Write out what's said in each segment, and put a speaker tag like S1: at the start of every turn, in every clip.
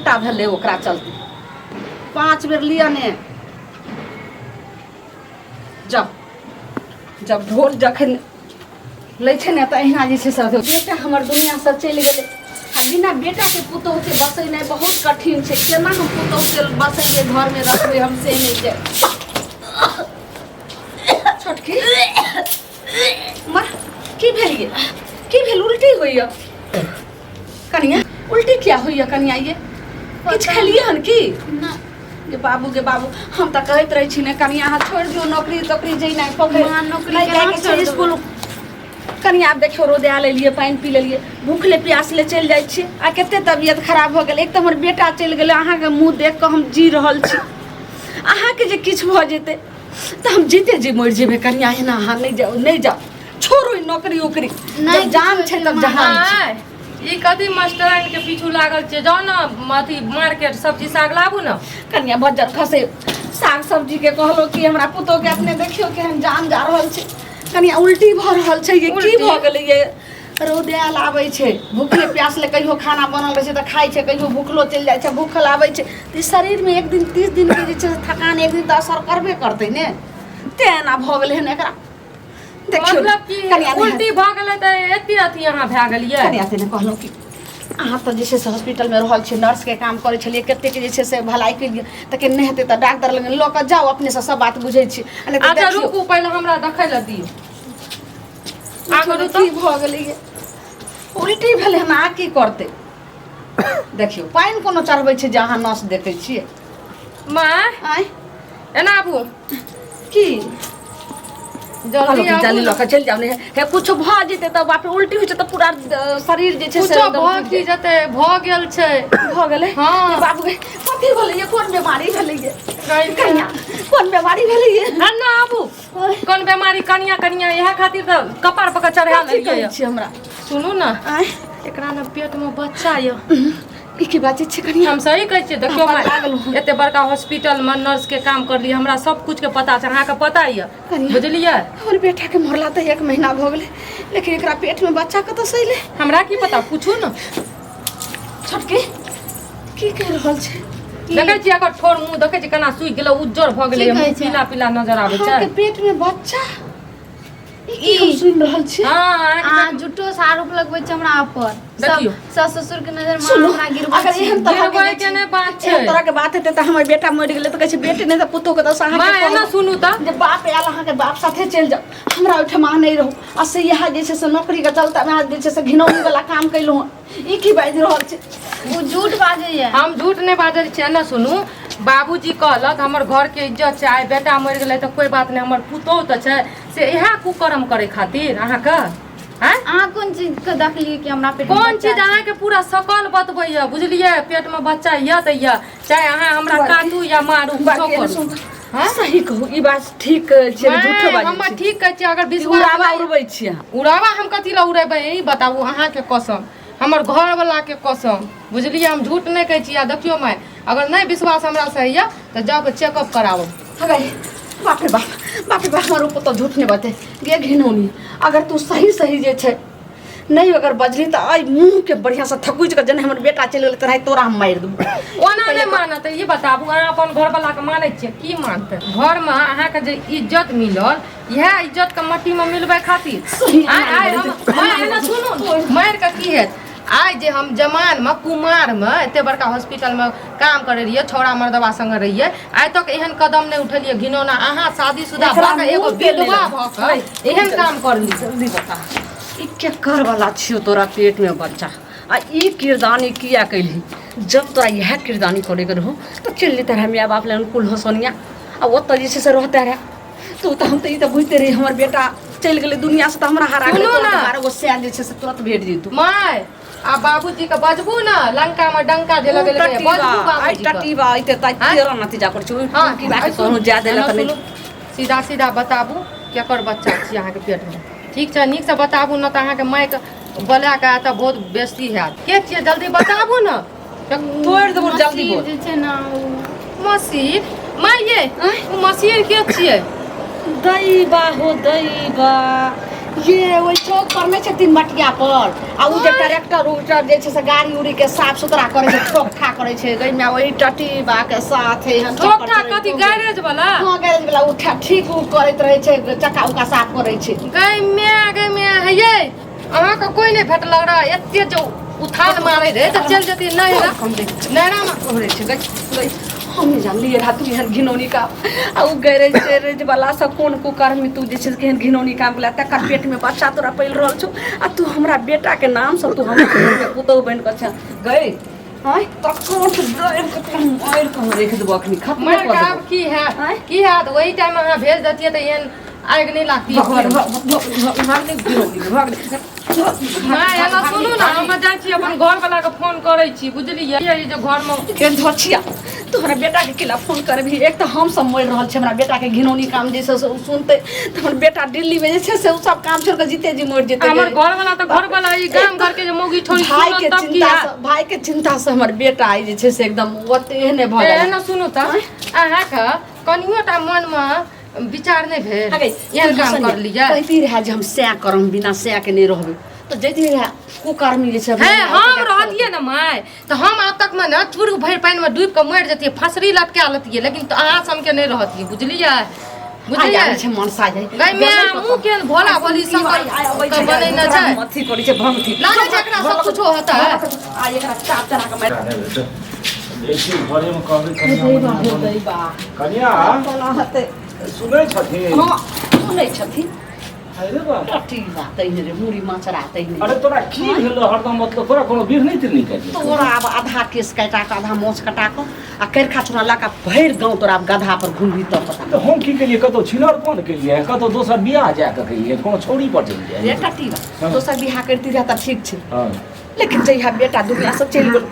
S1: उल्टा भेले ओकरा चलते 5 बेर लिया ने जब ढोल जखन लै छै ने तऽ अहिना जे छै से बेटा हमर दुनिया से चलि गेलै आ बिना बेटा के पुतोह के बसेनाइ बहुत कठिन छै केना हम पुतोह के बसेबै घर में रखबै हम से नहीं जाय छोटकी माँ की भेल ये की भेल उल्टी होइया कनिया उल्टी क्या होइया कनिया ये किछ खेलिए हन की
S2: ना
S1: गे बाबू हम तऽ कहैत रहै छी ने कनिया अहाँ छोड़ि दियौ नौकरी तोकरी जइना पकड़ि
S2: नौकरी
S1: नहीं जाए के छै स्कूल कनिया आब देखियो रोदे आ लेलिए पानि पी लेलिए भूखले प्यासले चलि जाइ छी आ कते तबियत खराब भऽ गेल एक तऽ हमर बेटा चलि गेलै अहाँके मुँह देख कऽ हम जी रहल छी अहाँके जे किछु भऽ जेतै तऽ हम जीते जी मरि जेबै कनिया एना अहाँ नहीं जाओ छोड़ो ई नौकरी उकरी जब जान छै तब जहान छै
S3: ई कथी मास्टराइन के पीछू लागल छै जाओ ना अथी मार्केट सब्जी साग लाबू ना
S1: कनिया बजर खसे साग सब्जी के कहलो कि हमरा पुतोह के अपने देखियो केहन जान जा रहल छै कनिया उल्टी भऽ रहल छै ये की भऽ गेलै ये रौदे आल आबै छै भूखले प्यासले कहियो खाना बनल रहै छै तऽ खाइ छै कहियो भूखलो चलि जाइ छै भूखल आबै छै तऽ शरीर में एक दिन 30 दिन के जे छै थकान एक दिन तऽ असर करबे करतै ने तेना भऽ गेलै हन एकरा देखियो
S3: मतलब कि उल्टी भऽ गेलै तऽ एते अथी अहाँ भए गेलियै
S1: कनिया से ने कहलहुँ कि अहाँ तऽ जे छै से हॉस्पिटल में रहल छियै नर्स के काम करै छलियै कतेक जे छै से भलाई केलियै तऽ के नहि हेतै तऽ डॉक्टर लग लऽ कऽ जाओ अपने से सब बात बुझै छी
S3: अच्छा रुकू पहिले हमरा देखै लए दियौ
S1: आगरू की भऽ गेलै उल्टी भेलै हम आ की करतै देखियो पानि कोनो चढ़बै छै जे अहाँ नस देखै छियै
S3: माँ
S1: आय
S3: एना आबू
S1: की
S3: जल्दी
S1: जल्दी लऽ कऽ चलि जाओ ने हे कुछ भऽ जेतै तऽ बाप रे उल्टी होइ छै तऽ पूरा शरीर जे छै से
S3: कुछो भऽ की जेतै भऽ गेल छै
S1: भऽ गेलै
S3: हाँ।
S1: बाबू गे कथी भेलै ये कोन बीमारी भेलै ये कनिया कोन बीमारी भेलै ये
S3: ना आबू कोन बीमारी कनिया कनिया इएह खातिर तऽ कपार पकड़ चढ़ा
S1: कथी
S3: लेलियै
S1: कहै छी हमरा
S3: सुनू ना
S1: आय
S3: एकरा ने पेट में बच्चा ये
S1: ई की बात छै कनिया
S3: हम सही कहै छियै देखियो
S1: हम पता
S3: माय
S1: गेलहुँ।
S3: एते बड़का हॉस्पिटल में नर्स के काम करलियै हमरा सब कुछ के पता छै अहाँके पता ये
S1: कनिया।
S3: बुझलियै
S1: हमर बेटा के मरला तऽ 1 महीना भऽ गेलै लेकिन एकरा पेट में बच्चा कतऽ से अइलै
S3: हमरा की पता पूछू ना
S1: छोटकी की कहि रहल छै
S3: देखै छियै एकर ठोर मुंह देखै छियै केना सुइ गेलै उज्जर भऽ गेलै
S2: की कहै
S3: मुंह
S2: छै?
S3: पीला पीला नजर आबै छै
S1: अहाँके पेट में बच्चा ई की हम सुनि रहल छी
S3: हां
S2: झूठो से आरोप लगबै छै हमरा ऊपर
S3: देखियो।
S2: सास ससुर के नजर में
S1: सुनो
S2: हमरा गिरबै
S1: अगर
S2: छै
S1: एहन तरह
S3: गिरबै के नहि बात छै
S1: एहन तरह के बात हेतै तऽ हमर बेटा मरि गेलै तऽ कहै छै बेटे नहि तऽ पुतोह के दस अहाँके
S3: माय एना
S1: कहलहुँ
S3: सुनू तऽ
S1: जे बाप आयल अहाँके बाप साथे चलि जाओ हमरा ओहिठाम अहाँ नहि रहू आ से इएह जे छै से नौकरी के चलते अहाँ जे छै से घिनौनी वाला काम कैलहुँ ई की बाजि रहल छै
S2: वो झूठ बाजैया
S3: हम झूठ नहीं बाजल छियै ना सुनू बाबूजी कहलक हमर घर के इज्जत छै आइ बेटा मरि गेलै तऽ कोई बात नहीं हमर पुतोह तऽ छै से इएह कुकर्म करे खातिर अहाँके हैं
S2: अहाँ कोन चीज के देखलियै कि हमरा पेट में
S3: कौन
S2: बच्चा
S3: चीज
S2: छै?
S3: अहाँके पूरा सकल बतबैया बुझलियै पेट में बच्चा यऽ तऽ यऽ चाहे अहाँ हमरा काटू या मारू कुछो
S1: बाकी एने
S3: करू
S1: सुन
S3: हाँ?
S1: सही कहू ई बात ठीक छै झूठो
S3: हम
S1: बाजै छी
S3: ठीक कहै छियै अगर
S1: उड़ावा
S3: विश्वास
S1: उड़बै छी अहाँ
S3: उड़ावा हम कथी ला उड़ेबै ई बताबू अहाँके कसम हमर घर वाला के कसम बुझलियै हम झूठ नहीं कहै छी आ देखियो माय अगर नहीं विश्वास हमरा से होइए तऽ जाके चेकअप कराबू
S1: अगर बाप रे बाप हमारे ऊपर तो झूठ नहीं बाते गे घिनौनी अगर तू सही जे छै नहीं अगर बजली तो आई मुंह के बढ़िया से थकुच के जने हमर बेटा चल गेल तोरा तोरा हम मार देबो
S3: ओना नहीं मानत ये बताबू अहाँ अपन घर वाला के मानै छियै की मानते घर में अहाँके जे इज्जत मिलल यह इज्जत के मट्टी में मिलबै खातिर आइ हम सुनू मार के की हैत आइ जे हम जमान में कुमार में एते बड़का हॉस्पिटल में काम करे रहिए छौड़ा मर्दवा संग रहिए आइ तक एहन कदम नहीं उठलिए घिनौना अहाँ शादीशुदा भऽ के एगो विधवा भऽ के एहन काम करली
S1: जल्दी बता ई क्या कर वाला छियो तोरा पेट में बच्चा आ ई किरदानी किया कैली जब तोरा यह किरदानी करे के रहो तो चल लेते रहे माय बाप ले अनुकूल हो सोनिया आ ओत जे छै से रहते रहे तो हम तो ई तो बुझते रही हमर बेटा चल गेले दुनिया से तो हमरा हरा गेले
S3: सुनू ना।
S1: हमारा वो सैन जे छै से तुरंत भेट जेतू
S3: माय आ बाबूजी के बजबू ना लंका में डंका जे लगेले बजबू बाबूजी के
S1: टटीवा आइते ता तेरा नतीजा कर छु
S3: हाँ,
S1: की बात
S3: आई
S1: कहूं
S3: सुनू,
S1: ज्यादा
S3: एना
S1: लत
S3: सुनू,
S1: नहीं
S3: सीधा सीधा बताबू केकर बच्चा छी अहाँके पेट में ठीक छै नीक से बताबू ना तऽ अहाँके माय के बोला के आता बहुत बेइज्जती हैत के छियै जल्दी बताबू ना तोड़ देबू जल्दी
S2: मसीह
S3: बोल
S2: जे छै ना
S3: मसीर माय ये उ मसीर के छियै
S1: दैबा हो दैबा ये ओइ चौक पर में छै 3 बटिया पर आ उ जे ट्रैक्टर उटर जे छै से गाड़ी उड़ी के साफ सुथरा करे छै ठोक ठा करे छै गई में ओइ टटीबा के साथ है
S3: ठोक ठाक कथी गैरेज वाला?
S1: हां गैरेज वाला उठा ठीक उ करैत रहे छै चक्का उका साफ करे छै।
S3: गई में है ये अहाँ का कोई नहीं भेटल रहा एते जो उठान मारे रे त चल जती नहीं रे
S1: हम देख
S3: नैरा में
S1: करे छै गई हम नहीं जानलिए रहा तू एहन घिनौनी का आ उ गैरेज वाला सब कोन कुकर्मी तू जे छै केहन घिनौनी काम गेला तकर पेट में बच्चा तोरा पैल रहल छौ आ तू हमरा बेटा के नाम से तू हमरा घर में पुतौ बन के छ गई हाय त कोठ ड्राइव के मार के रख देबो अखनी खत्म
S3: मर
S1: कर
S3: का
S1: देबो
S3: की है की है तो वही टाइम अहाँ भेज देतिए त एन आग नहीं लागती
S1: भागने घिनौनी भागने
S3: मां एना सुनू ना हम जाय छी अपन घर वाला के फोन करै छी बुझलिए ये जो घर में
S1: के धोछिया तोहरा बेटा के केला फोन करबी एक त हम सब मर रहल छै हमरा बेटा के घिनौनी काम जे से सुनते त हमर बेटा दिल्ली में जे छै से उ सब काम छोड़ के जीते जी मर जेते
S3: हमर घर वाला तो घर वाला ई गांव घर के जे मौगी छोड़ी
S1: भाई के चिंता से हमर बेटा आई जे छै से एकदम ओते ने भ गेल
S3: एना सुनू त अहाँ का कनियोटा मन में विचार नहीं भेल एहन काम कर लिया
S1: कहती रहा जे हम सै करम बिना सै के नहीं रहबे तो जैती रहा कुकर्मी जे छै
S3: है हम रहतिए न माय तो हम अब तक में न चूर भर पानी में डूब के मर जतिए फसरी लटका लतिए लेकिन तो अहाँ सम के नहीं रहतिए बुझलिए बुझलिए
S1: छै मन सा जाय
S3: गई में मुंह के भोला भोली सब के बनै न छै
S1: मथी करै छै भंगती
S3: लागे छै एकरा सब कुछ होता है
S1: आ एकरा चाप चला के मार
S4: देखी घरे में कहबे कन्या
S1: बोला हते
S4: सुनै छथिन
S1: हां सुनै छथिन
S4: अरे बा
S1: ठीक बात है रे मुड़ी माचरा तै नहीं
S4: अरे तोरा की भेल हरदम मतलब तोरा कोनो बिर नहीं तिरनी करी
S1: तोरा अब आधा केस काटा के आधा मोछ कटा के आ करखा छोड़ा ला के भैर गांव तोरा अब गधा पर घूमबी त पता
S4: तो हम की केलिए कतो छिनर कोन केलिए कतो दोसर बियाह जा के केलिए कोनो छोड़ी पर चल
S1: रे
S4: जाए
S1: टटीबा दोसर बियाह करती रहा त ठीक छै
S4: हां
S1: लेकिन जहिया बेटा दुनिया से चल गेल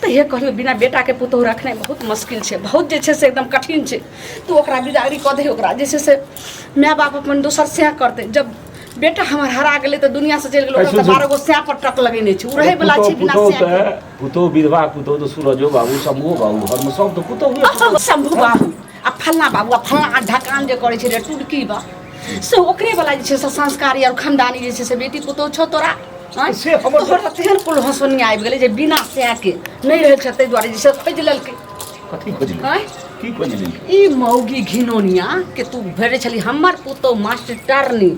S1: त हे कहियो बिना बेटा के पुतौ रखने बहुत मुश्किल छै बहुत जे छै से एकदम कठिन छै तू ओकरा बिदागरी क दे ओकरा जे छै से माय बाप अपन दोसर से करते जब बेटा हमर हरा गेले त दुनिया से चल गेल ओकरा त 12 गो स्या पर टक लगेने छै उ रहे वाला छै बिना स्या
S4: पुतो विधवा पुतो तो सूरजो बाबू शंभू बाबू हर में सब तो पुतो हुए
S1: शंभू बाबू आ फल्ला बाबू आ फल्ला ढकान जे करे छै रे टुडकी बा से ओकरे वाला जे छै से संस्कारी और खानदानी जे छै से बेटी पुतो छो तोरा
S4: से हमर
S1: तोहर तेहन कुल हंसनी आबि गेलै जे बिना स्या के नहीं रहे छै तै दुआरे जे से खोज लेलकै
S4: कथी खोजली की खोजली
S1: ई मौगी घिनौनिया के तू भेरे छली हमर पुतो मास्टरनी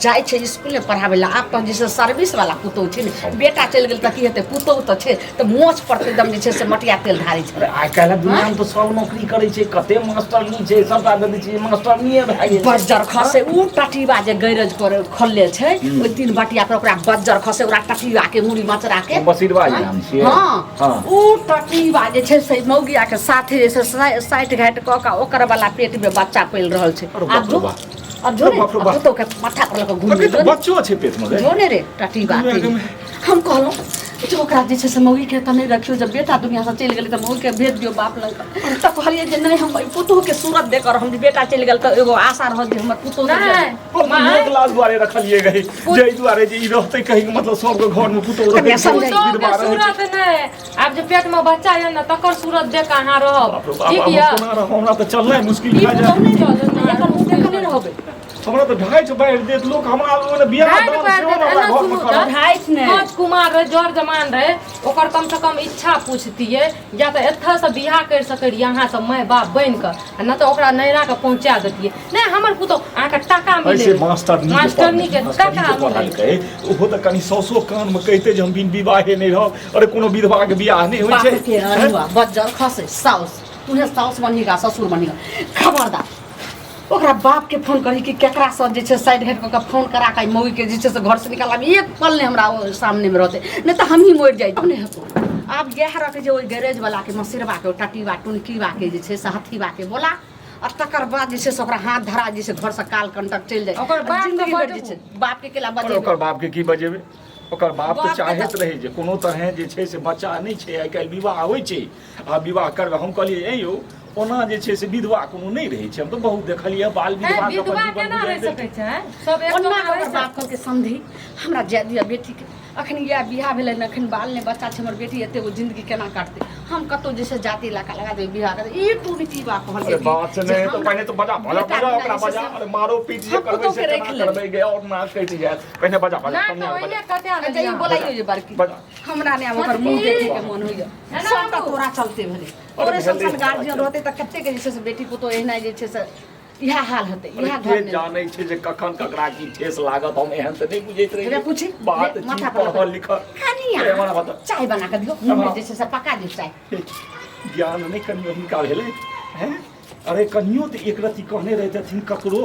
S1: जाय छै स्कूल में पढ़ावे ला आप तो जैसे सर्विस वाला पुतो छै ने बेटा चल गेल त की हेते पुतो त छै त मोछ पर एकदम जे छै से मटिया तेल ढारी छै
S4: आइ काल्हि दुनिया में तो सब नौकरी करे छै कते मास्टरनी छै सबटा दे छै मास्टरनी भए गेल
S1: बज्जर खसे उ टटीबा जे गैरेज पर खोलले छै ओइ 3 बटिया पर ओकरा बज्जर खसे ओकरा टटीबा के मुड़ी माचरा के
S4: बसीरवा नाम छियै
S1: हां उ टटीबा जे छै से मौगिया के साथे जे छै साइड घाट क का ओकर वाला पेट में बच्चा पैल रहल छै अब जो ने तो के माथा पर लग घूम
S4: तो बच्चो छै पेट में
S1: जो ने रे टटीबा हम कहलो जो ओकरा जे छै से मौगी के त नहीं रखियो जब बेटा दुनिया से चल गेलै त मौगी के भेज दियो बाप लग त कहलिए जे नहीं हम पुतो के सूरत देकर हम बेटा चल गेल त एगो आशा रह जे हमर पुतो
S3: नहीं
S4: एक लाख द्वारे रखलिए गई जई द्वारे जे ई रहते कहीं के मतलब सब के घर में पुतो रहे
S3: सूरत नहीं अब जे पेट में बच्चा है ना तकर सूरत देख कहां रहब ठीक है
S4: हमरा त चलना मुश्किल भए जाए हमरा तो ढाई से बैठ देत लोग हमरा ओने बियाह
S3: कुमार रहे जोर जमान रहे ओकर कम से कम इच्छा पूछतिए या तो एथा से बियाह कर सके यहाँ से माय बाप बन के न तो ओकरा नैरा के पहुंचा देतिए नहीं हमर पुतो आके टाका मिले
S4: ऐसे मास्टरनी
S3: के टाका
S4: पढ़ाई ओहो त कनी सौसो कान में कहते जे हम बिन विवाहे नहीं रह अरे कोनो विधवा के बियाह नहीं होय छै
S1: बज्जर खसे साउस तुहे साउस बनिगा ससुर बनिगा खबरदार ओकरा बाप के फोन करी कि केकरा से जे छै साइड हेड क फोन करा के मौगी के जे छै से घर से निकालब एक पल ने हमरा सामने में रहते नहीं तो हम ही मर जाई अपने हेतो आब यह रख जे ओइ गैरेज वाला के मसिरवा के टटीवा टुनकीवा के जे छै से हथीवा के बोला और तकर बाद जे छै से ओकरा हाथ धरा जे छै घर से काल कंटक चल जाए
S3: ओकर बाप
S1: जे छै बाप के केला बजे
S4: ओकर बाप के की बजेबे ओकर बाप तो चाहत रहे जे कोनो तरह जे छै से बच्चा नहीं छै आइ काल्हि विवाह होइ छै आ विवाह करबे हम कहलिए ए यौ ओना जे छै से विधवा कोनो नहीं रहे छै हम तो बहुत देखलिए बाल विधवा के
S3: विधवा केना रह सकै छै सब एक
S1: ओना ओकर बाप के संधि हमरा जाय दिया बेटी के अखन या बियाह भेलै न अखन बाल ने बच्चा छै हमर बेटी एते वो जिंदगी केना काटतै हम कतौ जैसे जाति इलाका लगा देबै बियाह कर ई टू नीति बा कहल
S4: अरे बात नहीं तो पहले तो बजा ओकरा बजा अरे मारो पीट जे करबै से करबै गे और ना कटि जायत पहले बजा
S3: ना तो ओइने कते आ
S1: अच्छा ई बोलाइयो जे बड़की हमरा ने ओकर मुंह देखे के मन होइया सबटा तोरा चलते भले तोरे संसन गार्जियन रहते त कते के जैसे बेटी पुतो एहना जे छै से इहा हाल हेतै इहा घर में
S4: जानै छै जे कखन ककरा की ठेस लागत हम एहन त नहीं बुझैत रही
S1: रे पूछी
S4: बात
S1: माथा
S4: पढ़ल
S1: पर
S4: लिखल
S1: कनिया
S4: ए हमरा बता
S1: चाय बना के दियो मुंह में जैसे से पका दियो चाय
S4: ज्ञान नहीं कनियो हिनका भेलै हैं अरे कनियो तो एक रति कहने रहथिन ककरो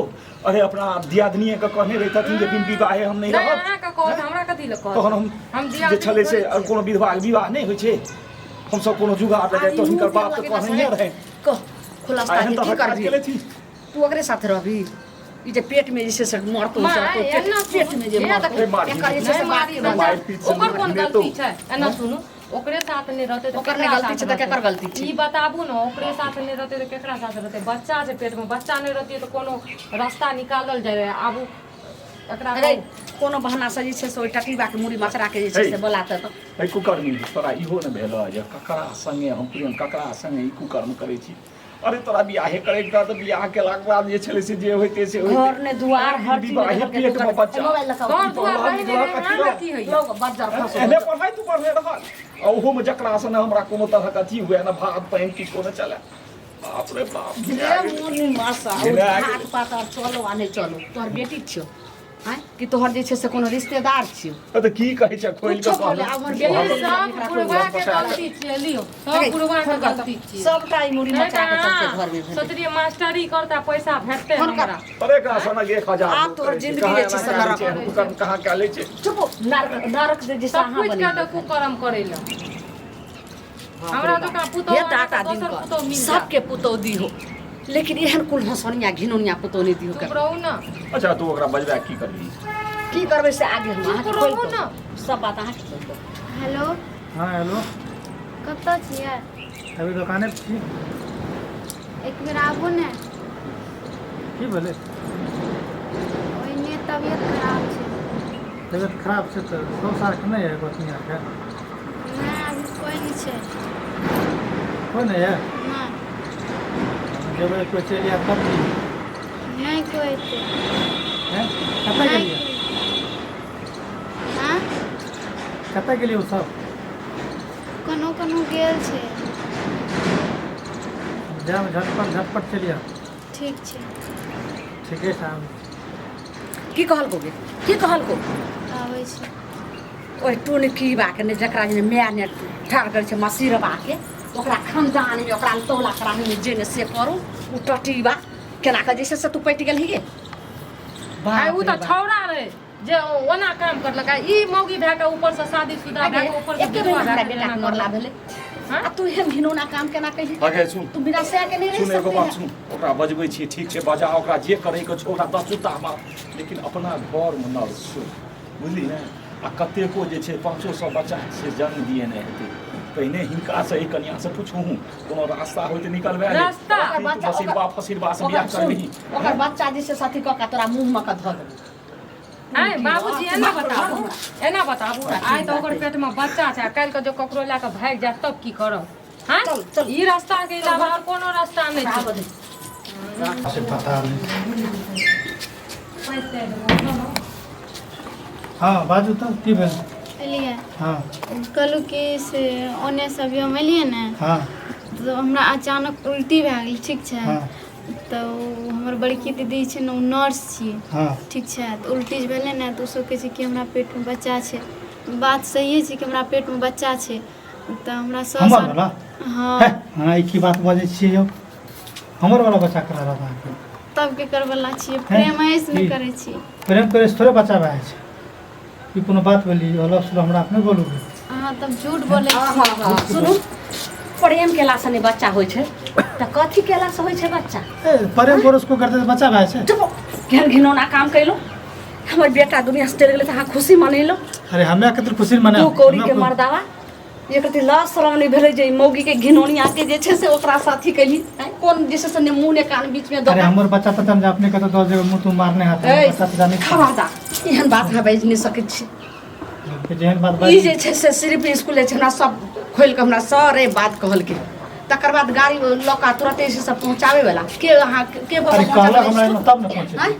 S4: अरे अपना दियादनिए के कहने रहथिन जे बिन विवाहे हम नहीं
S3: नहीं
S4: रहब
S3: अहाँ का कहत हमरा कथि ल कहत
S4: तहन हम जे छले से और कोनो विवाह नहीं होइ छै हम सब कोनो जुगाड़ लगे तो हिनकर बाप तो कहने रहे
S1: कह खुलासा
S4: एहन
S1: की
S4: तो
S1: कर
S4: हरकत केले थी
S1: तू ओकरे साथ रहबी ई जे पेट में जैसे से मरतो
S3: माँ,
S1: पेट में जे
S3: एना
S1: मरतो
S4: अरे मार
S1: एकर जे छै से मारी
S3: नहीं,
S4: मार पीट से
S3: ओकर कोन
S4: मारने
S3: गलती
S4: तो।
S3: छै एना सुनू ओकरे साथ नहीं रहते तो
S1: ओकर ने
S3: केकरा
S1: गलती
S3: साथ
S1: छै त केकर
S3: रहतै?
S1: गलती छै
S3: ई बताबू ना ओकरे साथ नहीं रहते तो केकरा साथ रहते बच्चा छै पेट में बच्चा नहीं रहती तो कोनो रास्ता निकालल जाय आबू एकरा
S1: अरे कोनो बहाना से जे छै से ओइ टकीबा के मुड़ी मचरा के जे छै से बोलाते त
S4: ए कुकर्म तोरा इहो न भेल जे ककरा संगे हम प्रेम ककरा संगे ई कुकर्म करै छी अरे तोरा बियाहे करे के त बियाह केलाक बाद जे छले से जे होइते से
S1: घर ने दुआर हर चीज में
S4: विवाहे पेट में बच्चा
S1: मोबाइल लगा
S3: घर दुआर
S4: बाहर
S3: रहे
S4: दुआर
S3: में
S4: कथी
S3: अहाँ
S4: ला?
S3: की होइया
S1: लोग बज्जर फंस
S4: एने पढ़ाई तू पढ़ले रहल ओहो में जकरा से हमरा कोनो तरह के अथी हुए न भात पानी किछो न चले बाप रे बाप
S1: रे मुनी मासा हाथ पात और चलो आने चलो तोहर बेटी छियो हैं कि तोहर जे छै से कोनो रिश्तेदार छियो
S4: त की कहै छै खोल के
S1: कुछो बोले,
S4: कहले
S1: हमर
S3: ये
S1: बेटी
S3: सब बुढ़वा के गलती छै लियो सब बुढ़वा के गलती छै
S1: सबटा ई मुड़ी मचा के चलते घर में भेल
S3: सोचलिए मास्टरी करता पैसा भेटते
S1: फोन कर।
S3: हमरा
S4: अरे का सनक 1000
S1: आप तोहर जिंदगी जे छै से नरक
S4: कुकर्म कहाँ काले छै
S1: चुप नरक जे जैसे
S3: सब
S1: अहाँ
S3: कुछ
S1: बने
S3: के तो कुकर्म करे ला हमरा तो का पुतो
S1: ये दाता दिन
S3: दोसर पुतो
S1: कर
S3: मिल
S1: सबके पुतो दी हो लेकिन एहन कुल हंसनिया घिनोनिया पुतो नहीं दियो
S3: चुप रहू ना
S4: अच्छा तू ओकरा बजबा की करबी
S1: की करबै से आगे हम अहाँ
S3: चुप
S1: खोल
S3: रहू ना
S1: सब बात अहाँ के खोल
S2: हेलो
S5: हाँ हेलो
S2: कतऽ छियै
S5: अभी दुकाने पे छी
S2: एक बेर आबू ने
S5: की भेलै
S2: ओहिने तबियत खराब छै
S5: तबियत खराब छै तऽ दोस्त आरके नहि है गोतनी आरके
S2: नहि अभी कोइ नहि छै
S5: कोइ नहि है
S2: नहि
S5: जेबै कोइ चलि आयत तब की
S2: नहि कोइ एतै
S5: हैं कतऽ गेलियै
S2: हाँ
S5: कतऽ गेलियै ओ सब
S2: कोनो कोनो गेल छै
S5: जायब झटपट चलि आयब
S2: ठीक छै
S5: ठीके छै आब
S1: की कहलको गे की कहलको
S2: आबै छै
S1: ओहि टून की बा के ने जकरा जे माय ने ठाड़ करे छै मसीरबा के ओकरा खानदान में ओकरा तौला कराही में जे ने से करू उ टटीबा केना के जैसे से तू पटि गेल हिगे
S3: आई उ तो छौड़ा रहे जे ओना काम करलक ई मौगी भए के ऊपर से शादीशुदा भए के ऊपर से
S1: एके बेर
S3: विधवा
S1: हमरा
S3: भए के
S1: बेटा
S3: एना
S1: के मरला
S3: करलक।
S1: भेले
S3: हाँ?
S1: आ तू एहन घिनौना काम केना कहि
S4: आगे सुन
S1: तू बिना से के नहीं रह
S4: सुन एगो
S1: सकती
S4: बात
S1: है
S4: सुन ओकरा बजबै छी ठीक छै बजा ओकरा जे करे के छौ ओकरा दस जूता मार लेकिन अपना घर में न सो बुझली ने आ कतेको जे छै 500 बच्चा से जन्म दिए नहि हेतै पहिने हिनका से ई कन्या से पूछूँ कोनो रास्ता होय तऽ निकलबे
S3: रास्ता?
S4: फसिरबा से बियाह
S1: सुन
S4: करबही
S1: ओकर बच्चा जैसे साथी क के तोरा मुंह में के धऽ देबो
S3: आय बाबूजी एना बताबू आइ तो ओकर पेट में बच्चा छै काल्हि के जो ककरो लए के भागि जाए तब की करब हाँ
S1: चल, चल।
S3: ई रास्ता के अलावा और कोनो रास्ता नहीं छै
S5: से पता नहीं हाँ बाजू तऽ की भेल
S2: एलियै
S5: हाँ
S2: कहलहुँ कि से ओन्ने से अभी हम एलियै ने
S5: हाँ
S2: तऽ हमरा अचानक उल्टी भए गेल ठीक छै
S5: हाँ
S2: तऽ ओ हमर बड़की दीदी छै ने ओ नर्स छियै
S5: हाँ
S2: ठीक छै तऽ उल्टी जे भेलै ने तऽ ओसभ कहै छै कि हमरा पेटमे बच्चा छै बात सहिए छै कि हमरा पेटमे बच्चा छै तऽ हमरा
S5: हमर वाला
S2: हाँ
S5: हाँ ई की बात बजै छियै यौ हमर वाला बच्चा करा रहल अहाँके
S2: तब के करवला छियै प्रेम ऐसे
S5: की?
S2: करै छियै
S5: प्रेम करे से थोड़े बच्चा भए छै ई कोनो बात भेली अलग सुलह हमरा अपने बोलू
S2: अहाँ तब झूठ बोलै
S1: हाँ
S2: छियै
S1: हाँ हाँ सुनू प्रेम केला से नहीं बच्चा होय छै त कथी केला से होय छै बच्चा
S5: प्रेम पुरुष को करते बच्चा भए छै
S1: चुप केहन घिनौना काम कैलो हमर बेटा दुनिया से चलि गेलै त अहाँ खुशी मनैलो
S5: अरे हमे कते खुशी मने
S1: तू कौड़ी के मर्दावा एक रति लाज शरम नहीं भेलै जे ई मौगी के घिनौनी आके जे छै से ओकरा साथी कैली कोन जैसे से मुंह ने कान बीच में
S5: अरे हमर बच्चा त हम अपने कते 10 जगह मुंह तुम मारने हाथ
S1: ए,
S5: बच्चा त जाने
S1: खबरदार एहन बात ना बाजि नहीं सकैत छी
S5: कि जेहन बात
S1: ई
S5: बाजी
S1: जे छै से सिर्फ स्कूल जे छै हमरा सब खोलि कऽ हमरा सारे बात कहलकै तकर बाद गाड़ी लौका तुरंते से सब पहुँचावे वाला के अहाँ के
S5: अरे कहलक हमरा एहिमे तब ने पहुँचे
S1: आँय?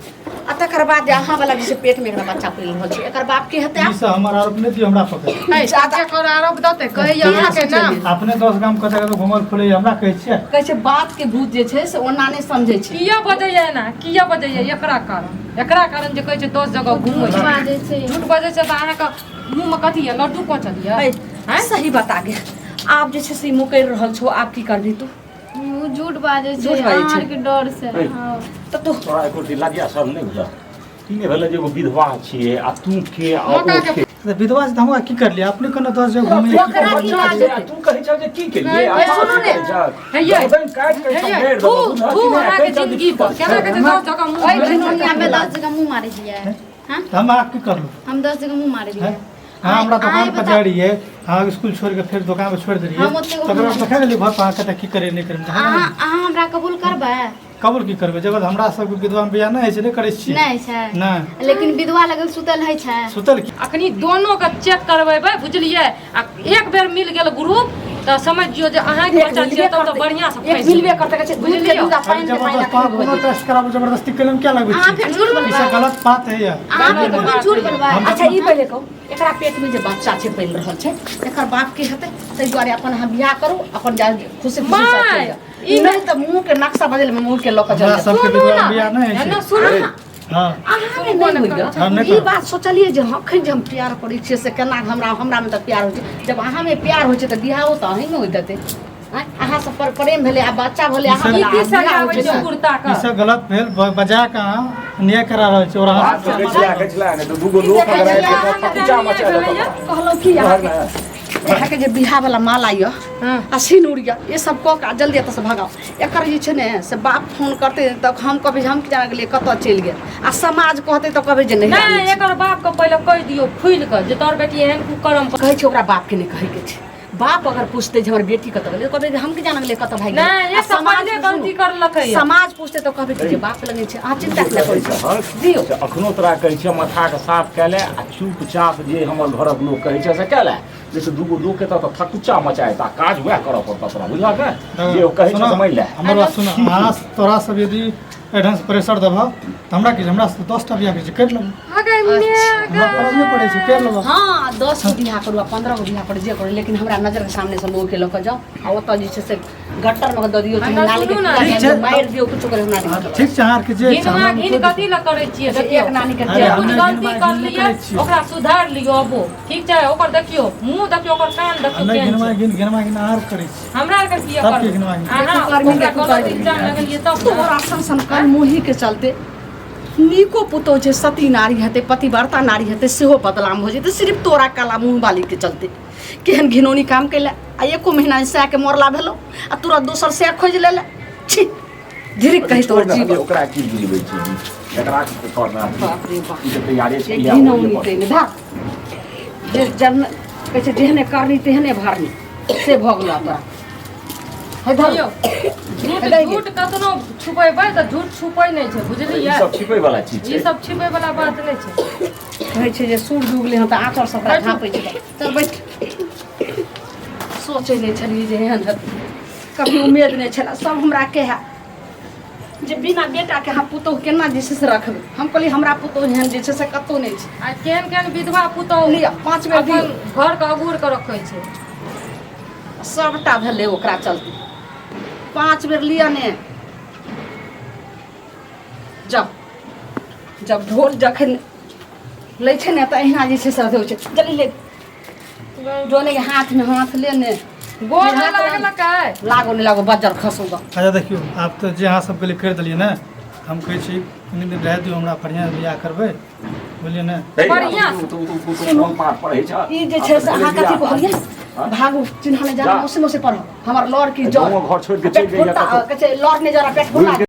S1: आ तकर बाद जे अहाँ वाला जैसे पेट में एकरा बच्चा पल रहल छै एकर बाप के हेतै
S5: ई से हमर आरोप नहीं दियो हमरा पकड़
S3: चाचा कर आरोप दते कहे यहाँ के नाम
S5: अपने 10 गाम कतऽ कतऽ घुमल फुलै हमरा कहै छियै
S1: कहै छै बात के भूत जे छै से ओना नहि समझै छै
S3: किया बजैया ना किया बजैया एकरा कारण जे कहै छै 10 जगह घुमै
S2: झूठ
S3: छै
S2: बाजै छै
S3: झूठ बजै छै तऽ अहाँके मुँह में कथी है लड्डू कोचल
S1: है,
S3: है
S1: सही बता गे आब जे छै से ई मुकरि रहल छौ आब की करबी तू
S2: वो झूठ बाजै छै
S1: झूठ बाजै छै।
S2: अहाँ के डर से
S4: है।
S2: हाँ।
S1: तऽ तू
S4: तोरा एको रती लाजिया सब नहीं भेल ई नहीं भेल जे एगो विधवा छियै आ तू के आ
S3: मौका
S4: ओ
S3: के-
S4: के
S5: विधवा से हमरा की कर लिया अपने कोनो 10 जगह घुमै
S1: ओकरा की
S4: बच्चा
S1: लाज
S4: छै,
S1: हेतै?
S4: तू कहै छ जे की केलिए
S3: है,
S4: आ
S3: है,
S4: तू
S1: सुनू ने।
S4: कहै छ
S3: है,
S4: गर्दन काटि के समझेर
S3: तू
S4: दो
S3: तू अहाँ के जिंदगी पर केना के 10 जगह मुँह
S2: ओए
S3: में
S2: दुनिया में 10 जगह मुंह मारे छियै हाँ
S5: हम आप की कर लो
S2: हम 10 जगह मुंह मारे दिए
S5: हाँ हमरा दुकान
S2: आइ
S5: पर
S2: बता-
S5: जा रही है हाँ स्कूल छोड़ के फिर दुकान पे छोड़ दे रही है
S2: हम ओते
S5: तकर बाद देखा गेली घर पर कतऽ की करे नहीं करे
S2: अहाँ हमरा कबूल करबै
S5: कबूल की करबे जब हमरा सब विधवा में बियाह नहीं है से नहीं करे छी
S2: नहीं छै
S5: नहीं
S2: लेकिन विधवा लगल सुतल है छै
S5: सुतल की
S3: अखनी दोनों के चेक करबेबै बुझलियै आ एक बेर मिल गेल ग्रुप तऽ समझियो जे अहाँ के बच्चा छियै तब तऽ बढ़िया से
S1: एक मिलबे करतै कहै छै दूध के दूध आ पानि के पानि
S5: जबरदस्त कोनो टेस्ट कराबो जबरदस्ती कलम क्या लगबे
S2: अहाँ फिर झूठ
S5: ई
S2: बोलबै
S5: सब गलत बात है यार
S2: अहाँ फिर कोनो झूठ बोलबै
S1: अच्छा ई पहिले कहू एकरा पेट में जे बच्चा छै पल रहल छै एकर बाप के हेतै ताहि दुआरे अपन अहाँ बियाह करू अपन जा खुशी खुशी साथ चलि
S3: माय,
S1: जाउ। ई नहीं तऽ मुंह के नक्शा बदल में मुंह के लऽ कऽ
S5: हमरा
S1: चल
S5: सबके विधवा में बियाह नहीं है
S3: ना
S5: से।
S3: सुन
S5: हाँ
S1: अहाँ में नहीं होइए
S5: हम नहीं
S1: ई
S5: करब।
S1: बात सोचलिए जे अखन जे हम प्यार करै छियै से केना हमरा में तऽ प्यार होइ छै जब अहाँ में प्यार होइ छै तऽ बियाहो तऽ अहीं में होइत हेतै आँय? अहाँ सब पर प्रेम भेलै आ बच्चा भेलै अहाँ
S5: ई
S1: भेलै,
S3: की
S1: आ
S3: सब
S1: बियाह
S3: आबै
S1: होइ छै
S3: छै
S1: ने।
S3: कुर्ता
S5: ई
S3: का
S5: सब गलत भेल बजा के अन्याय करा रहल छै और अहाँ
S4: हाथ से खिचला ने तो दूगो लोग अगर आबि के पतीचा मचा देता
S1: कहलहुँ कि यहाँ के जे बियाह वाला माला यऽ आ सिनूर यऽ ये सब कऽ के जल्दी एतऽ से भगाओ एकर जे छै ने से बाप फोन करते तऽ हम कहबै जे हम की जान गेलियै कतऽ चलि गेल आ समाज कहतै तऽ कहबै जे नहीं
S3: नहीं
S1: आबै छै।
S3: एकर बाप के पहले कह दियो खुल के जे तोर बेटी एहन कुकर्म
S1: कहै छै ओकरा बाप के नहीं कहै के छै बाप अगर पूछते जे हमर बेटी कतऽ गेलै कहबै जे हम की जान गेलियै कतऽ भागि गेलै।
S3: नहीं
S1: आ
S3: ये सब पहले गलती करलकै ये।
S1: समाज पूछते तऽ कहबै कि जे बाप लगे छै अहाँ चिंता किया करै छी दियौ
S4: से अखनो तोरा कहै छियै माथा के साफ कए ले आ चुपचाप जे हमर घरक लोग कहै छै से कए ले जैसे दूगो लोग के तऽ थकुच्चा मचाए ता काज वएह करऽ पड़ता तोरा बुझलक जे ओ कहै छै समझ ले
S5: हमर बात सुन अहाँ तोरा सब यदि एडवांस प्रेशर देबह तऽ हमरा की हमरा से 10 टा बियाह के कर लेब
S3: अगे
S5: हमरा फर्क नहीं पड़े छै कर लेब
S1: हाँ 10 गो बियाह करू आ 15 गो बियाह करू जे करू लेकिन हमरा नजर के सामने से लोग के लऽ कऽ जाओ आ ओतऽ जे छै से गट्टर में दऽ दियौ
S3: हमरा
S1: नाली के
S3: सुनू ने,
S1: किनारे
S5: ठीक छै।
S1: मारि दियौ कुछो करे हमरा नहीं
S5: ठीक छै अहाँ के जे
S3: घिन
S5: हमरा
S3: घिन कथी ला करै छियै
S1: जे
S3: देखियो
S1: एक नानी के
S5: अरे
S3: जे
S1: जे
S3: कुछ
S5: हम
S3: गलती
S5: घिन
S3: कर
S5: घिन
S3: लिया
S5: करै छियै।
S3: ओकरा सुधार लियो अबो ठीक छै ओकर देखियो मुंह देखियो ओकर कान देखियो
S5: नहीं
S3: केहन
S5: गिनवा
S3: छै।
S5: गिन आहार करै छी
S3: हमरा आर के किया
S5: सब
S3: कर
S5: के गिनवा गिन।
S3: अहाँ
S1: कर्मी
S3: ओकरा
S1: के
S3: गलत
S1: कुकर
S3: इल्जाम लगेलिए तब ने।
S1: तोहरा सन कर मोही के चलते नीको पुतोह जे सती नारी हेतै पतिव्रता नारी हेतै सेहो बदलाम हो जेतै सिर्फ तोरा काला मुंह वाली के चलते केहन घिनौनी काम कैले आ एको महीना सए के मरला भेलो आ तुरंत दोसर सए खोज लेले छी धीरे कहि तोर
S4: छोड़
S1: जीव
S4: दे, ओकरा की बुझबै छी एकरा की करना
S1: बाप रे बाप
S4: ई तऽ तैयारी
S1: ये
S4: छै या
S1: घिनौनी तेने धा जे जन कहै छै जेहने करनी तेहने भरनी से भऽ गेलो तोरा है धर
S3: देखियो, झूठ कतनो छुपेबै तऽ झूठ छुपै नहि छै
S4: ई
S3: बुझलियै
S4: सब छिपै वाला चीज
S3: ई
S4: छै
S3: सब छिपै वाला बात नहि छै
S1: कहै छै जे सूर डूबले हँ तऽ आँचर सब झाँपै छै चल बैठ सोचै नहि छलियै जे एहन हेतै कभी उम्मीद नहि छलै सब हमरा कहै जे बिना बेटाके अहाँ पुतोह केना जे छै से रखबै हम कहलियै हमरा पुतोह एहन जे छै से कतहु नहि छै
S3: आ केहन केहन विधवा पुतौह
S1: लिअ 5 बेर दियौ
S3: अपन घर के अगूर के रखै छै
S1: सबटा भेलै ओकरा चलते 5 बेर लिअ ने जब ढोल जखन लै छै ने तऽ अहिना जे छै से अथी होइ छै जल्दी ले डोले के हाथ में हाथ ले ने
S3: गोड़ न लागलकै
S1: लागो नहीं लागो बज्जर खसोगा
S5: अच्छा देखियो आप तो जे अहाँ सबके लिए कर देलिए ना हम कहै छी कनि दिन रह दियौ हमरा बढ़िया बियाह करबै बोलिए ना
S3: बढ़िया
S4: तू कोन पाठ पढ़ै छ
S1: ई जे छै से अहाँ कथी कहलियै भागू चिन्हा ने जाना
S4: जा।
S1: मौसे मौसे पढ़ो हमर लॉर की
S4: गाँव घर छोड़ के चलि जइया
S1: पेट फुलता
S4: कतहु।
S1: कहै छै लॉर ने जरा पेट फुला